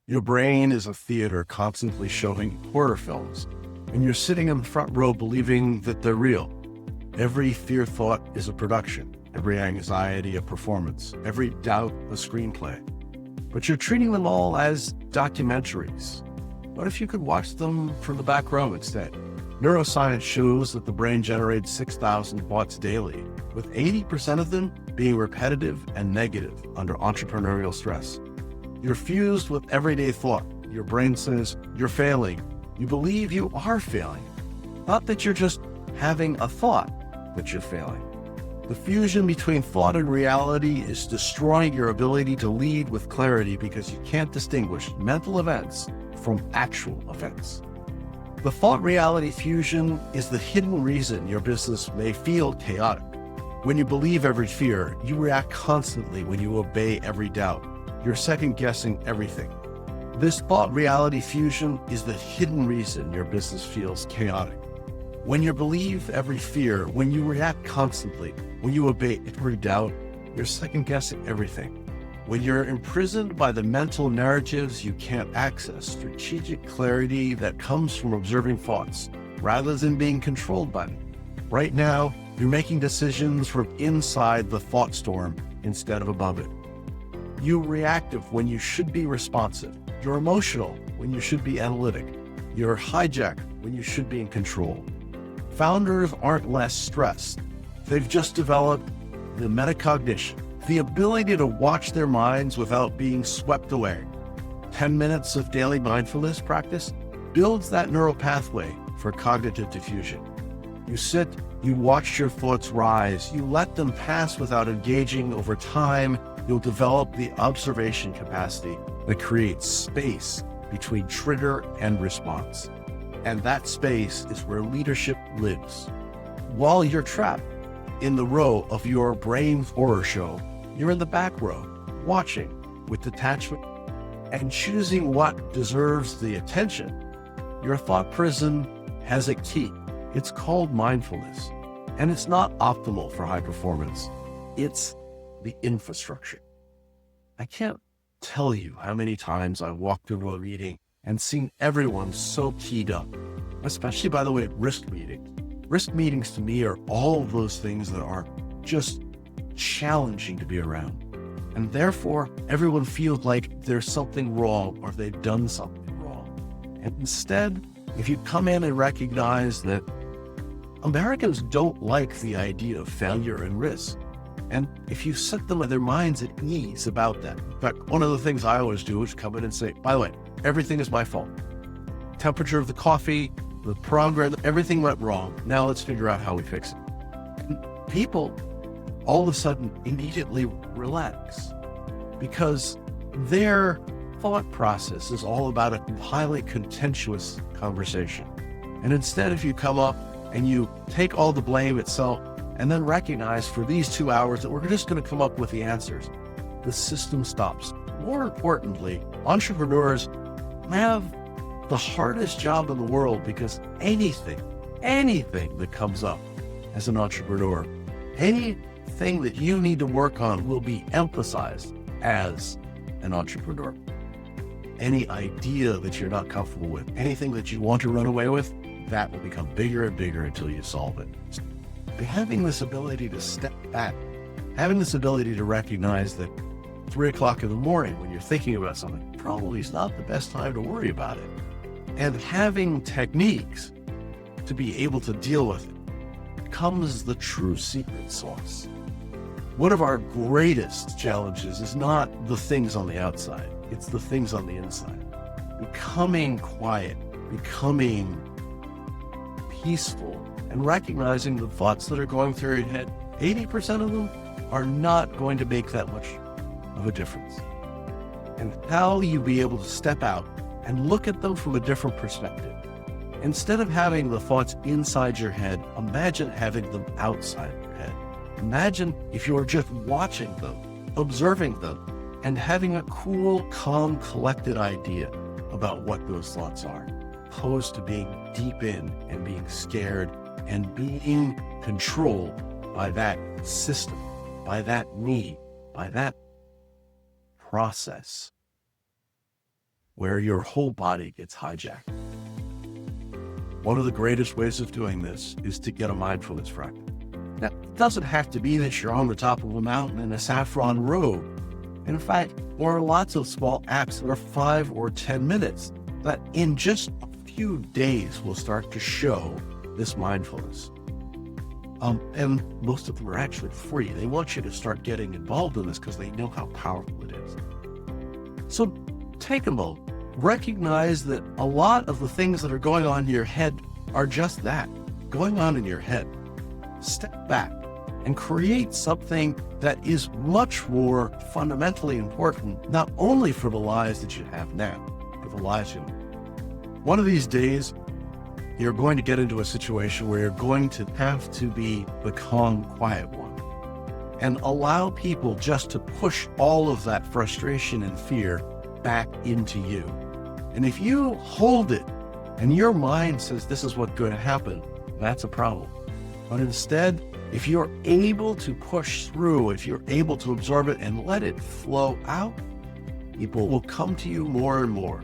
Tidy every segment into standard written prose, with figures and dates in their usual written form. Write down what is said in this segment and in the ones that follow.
Your brain is a theater constantly showing horror films, and you're sitting in the front row believing that they're real. Every fear thought is a production, every anxiety a performance, every doubt a screenplay. But you're treating them all as documentaries. What if you could watch them from the back row instead? Neuroscience shows that the brain generates 6,000 thoughts daily, with 80% of them being repetitive and negative under entrepreneurial stress. You're fused with everyday thought. Your brain says you're failing. You believe you are failing. Not that you're just having a thought that you're failing. The fusion between thought and reality is destroying your ability to lead with clarity because you can't distinguish mental events from actual events. The thought-reality fusion is the hidden reason your business may feel chaotic. When you believe every fear, you react constantly. When you obey every doubt, you're second-guessing everything. This thought-reality fusion is the hidden reason your business feels chaotic. When you believe every fear, when you react constantly, when you obey every doubt, you're second-guessing everything. When you're imprisoned by the mental narratives you can't access, strategic clarity that comes from observing thoughts rather than being controlled by them. Right now, you're making decisions from inside the thought storm instead of above it. You're reactive when you should be responsive. You're emotional when you should be analytic. You're hijacked when you should be in control. Founders aren't less stressed. They've just developed the metacognition, the ability to watch their minds without being swept away. 10 minutes of daily mindfulness practice builds that neural pathway for cognitive diffusion. You sit, you watch your thoughts rise, you let them pass without engaging. Over time, you'll develop the observation capacity that creates space between trigger and response. And that space is where leadership lives. While you're trapped in the row of your brain horror show, you're in the back row, watching with detachment and choosing what deserves the attention. Your thought prison has a key. It's called mindfulness, and it's not optimal for high performance. It's the infrastructure. I can't tell you how many times I walked into a meeting and seen everyone so keyed up, especially, by the way, risk meetings. Risk meetings to me are all of those things that are just challenging to be around. And therefore, everyone feels like there's something wrong or they've done something wrong. And instead, if you come in and recognize that Americans don't like the idea of failure and risk, and if you set them with their minds at ease about that. In fact, one of the things I always do is come in and say, by the way, everything is my fault. Temperature of the coffee, the program, everything went wrong. Now let's figure out how we fix it. And people all of a sudden immediately relax because their thought process is all about a highly contentious conversation. And instead, if you come up and you take all the blame itself and then recognize for these 2 hours that we're just going to come up with the answers, the system stops. More importantly, entrepreneurs have the hardest job in the world because anything that comes up as an entrepreneur, anything that you need to work on will be emphasized as an entrepreneur. Any idea that you're not comfortable with, anything that you want to run away with, that will become bigger and bigger until you solve it. Having this ability to step back, having this ability to recognize that 3 o'clock in the morning when you're thinking about something probably is not the best time to worry about it. And having techniques to be able to deal with it becomes the true secret sauce. One of our greatest challenges is not the things on the outside, it's the things on the inside. Becoming quiet, becoming peaceful, and recognizing the thoughts that are going through your head, 80% of them are not going to make that much of a difference. And how you be able to step out and look at them from a different perspective. Instead of having the thoughts inside your head, imagine having them outside your head. Imagine if you're just watching them, observing them, and having a cool, calm, collected idea about what those thoughts are, opposed to being deep in and being scared and being controlled by that system, by that need, by that process. where your whole body gets hijacked. One of the greatest ways of doing this is to get a mindfulness practice. Now, it doesn't have to be that you're on the top of a mountain in a saffron robe. In fact, there are lots of small apps that are 5 or 10 minutes that in just a few days will start to show this mindfulness. And most of them are actually free. They want you to start getting involved in this because they know how powerful it is. So take a moment. Recognize that a lot of the things that are going on in your head are just that, going on in your head. Step back and create something that is much more fundamentally important, not only for the lives that you have now, but the lives you live. One of these days, you're going to get into a situation where you're going to have to be the calm, quiet one and allow people just to push all of that frustration and fear back into you. And if you hold it and your mind says this is what's going to happen, that's a problem. But instead, if you're able to push through, if you're able to absorb it and let it flow out, people will come to you more and more.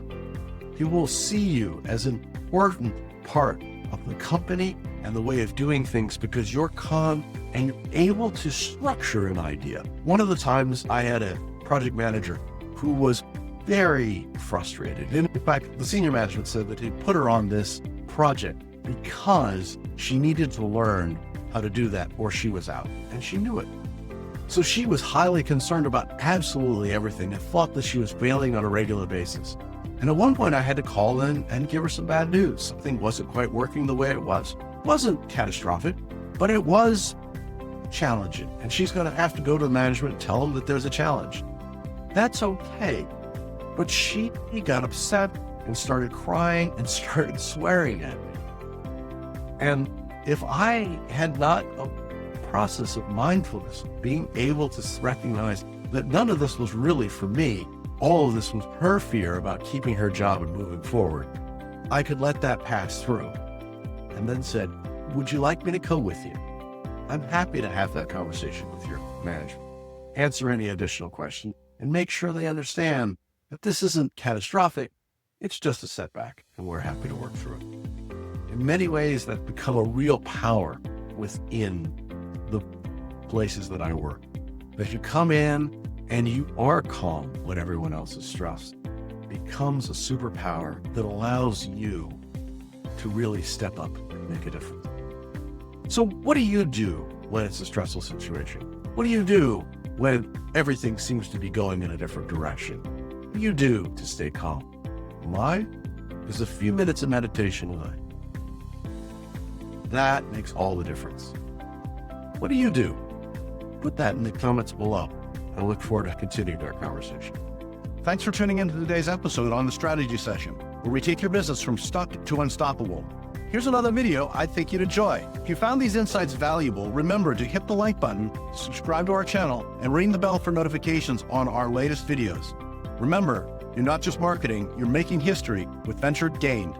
People will see you as an important part of the company and the way of doing things because you're calm and you're able to structure an idea. One of the times I had a project manager who was very frustrated. And in fact, the senior management said that he put her on this project because she needed to learn how to do that or she was out, and she knew it. So she was highly concerned about absolutely everything and thought that she was failing on a regular basis. And at one point I had to call in and give her some bad news. Something wasn't quite working the way it was. It wasn't catastrophic, but it was challenging. And she's going to have to go to the management and tell them that there's a challenge. That's okay. But she got upset and started crying and started swearing at me. And if I had not a process of mindfulness, being able to recognize that none of this was really for me, all of this was her fear about keeping her job and moving forward, I could let that pass through and then said, would you like me to go with you? I'm happy to have that conversation with your management, answer any additional questions, and make sure they understand that this isn't catastrophic. It's just a setback, and we're happy to work through it. In many ways, that's become a real power within the places that I work. That you come in and you are calm when everyone else is stressed. It becomes a superpower that allows you to really step up and make a difference. So what do you do when it's a stressful situation? What do you do when everything seems to be going in a different direction? What do you do to stay calm? Mine is a few minutes of meditation a night. That makes all the difference. What do you do? Put that in the comments below. I look forward to continuing our conversation. Thanks for tuning in to today's episode on The Strategy Session, where we take your business from stuck to unstoppable. Here's another video I think you'd enjoy. If you found these insights valuable, remember to hit the like button, subscribe to our channel, and ring the bell for notifications on our latest videos. Remember, you're not just marketing, you're making history with Venture Gained.